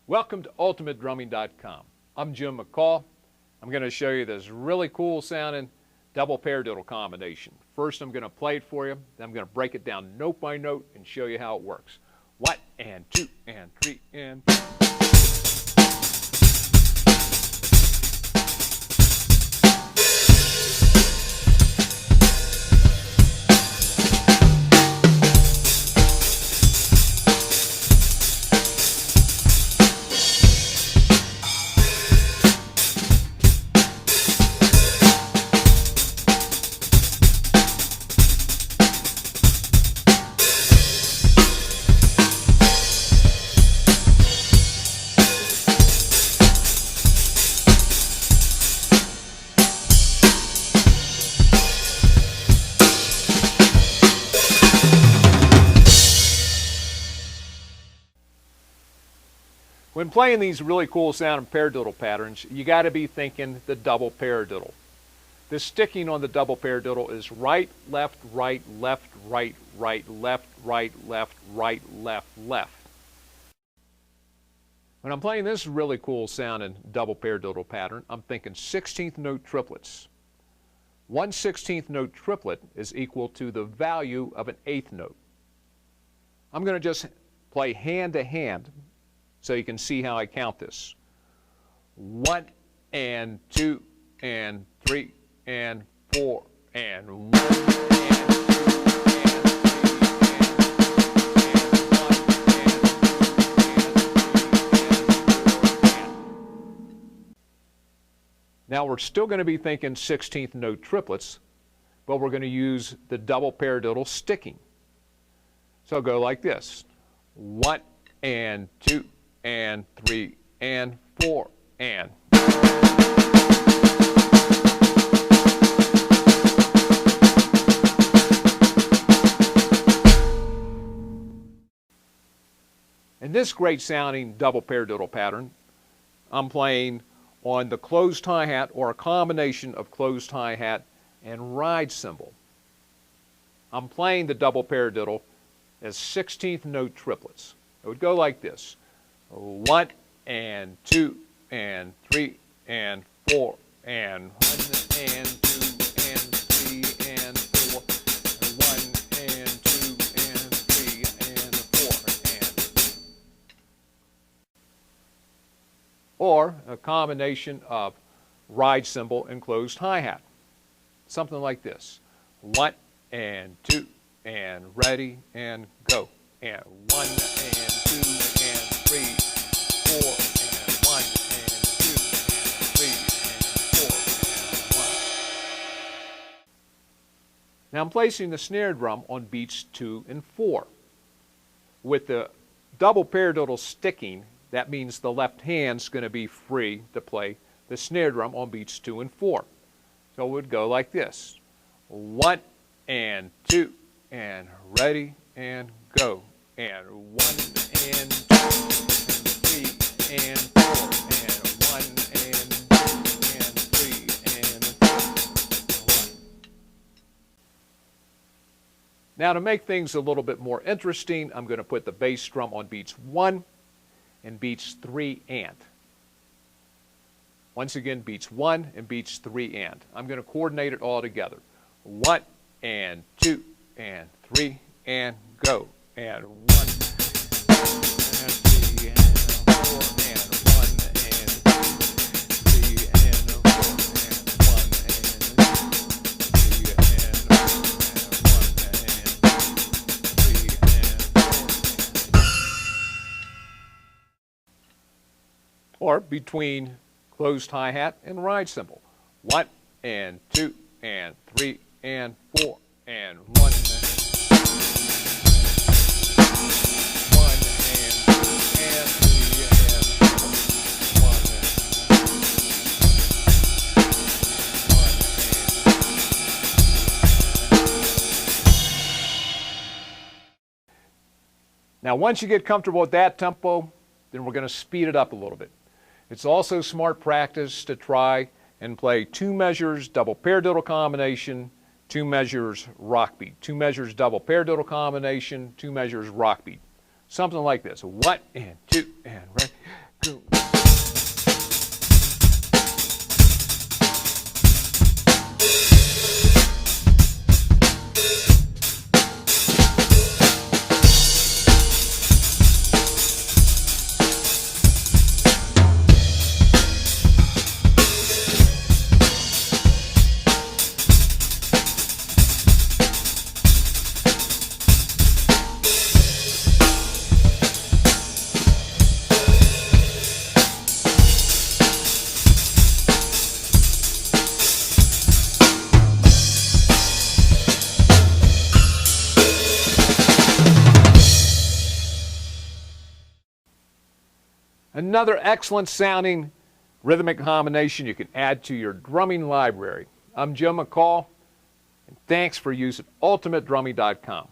Welcome to UltimateDrumming.com. I'm Jim McCall. I'm going to show you this really cool sounding double paradiddle combination. First I'm going to play it for you, then I'm going to break it down note by note and show you how it works. 1 and 2 and 3 and 4. When playing these really cool sounding paradiddle patterns, you got to be thinking the double paradiddle. The sticking on the double paradiddle is right, left, right, left, right, right, left, right, left, right, left, left. When I'm playing this really cool sounding double paradiddle pattern, I'm thinking 16th note triplets. 1 16th note triplet is equal to the value of an 8th note. I'm going to just play hand to hand so you can see how I count this. 1 and 2 and 3 and 4 and 1 and 2 and 3 and now we're still going to be thinking 16th note triplets, but we're going to use the double paradiddle sticking. So I'll go like this. 1 and 2 and 3 and 4 and. In this great sounding double paradiddle pattern, I'm playing on the closed hi-hat or a combination of closed hi-hat and ride cymbal. I'm playing the double paradiddle as 16th note triplets. It would go like this. 1 and 2 and 3 and 4 and 1 and 2 and 3 and 4 and 1 and 2 and 3 and 4 and. Or a combination of ride cymbal and closed hi-hat. Something like this. 1 and 2 and ready and go. And 1 and 2 and 3, 4 and 1 and 2 and 3 and 4 and 1. Now I'm placing the snare drum on beats 2 and 4. With the double paradiddle sticking, that means the left hand's going to be free to play the snare drum on beats 2 and 4. So it would go like this. 1 and 2 and ready and go. And 1 and 2 and 3 and 4 and 1 and 2 and 3 and 4 and 1. Now to make things a little bit more interesting, I'm going to put the bass drum on beats 1 and beats 3 and. Once again, beats 1 and beats 3 and. I'm going to coordinate it all together. 1 and 2 and 3 and go. And 1 and 3 and 4 and 1 and 2 3 and 4 and 1 and 3 and 4 and 1 and 3 and 4. Or between closed hi-hat and ride cymbal. 1 and 2 and 3 and 4 and 1 and 2. Now once you get comfortable with that tempo, then we're going to speed it up a little bit. It's also smart practice to try and play 2 measures double paradiddle combination, 2 measures rock beat, 2 measures double paradiddle combination, 2 measures rock beat. Something like this. 1 and 2 and ready, Another excellent sounding rhythmic combination you can add to your drumming library. I'm Joe McCall, and thanks for using ultimatedrumming.com.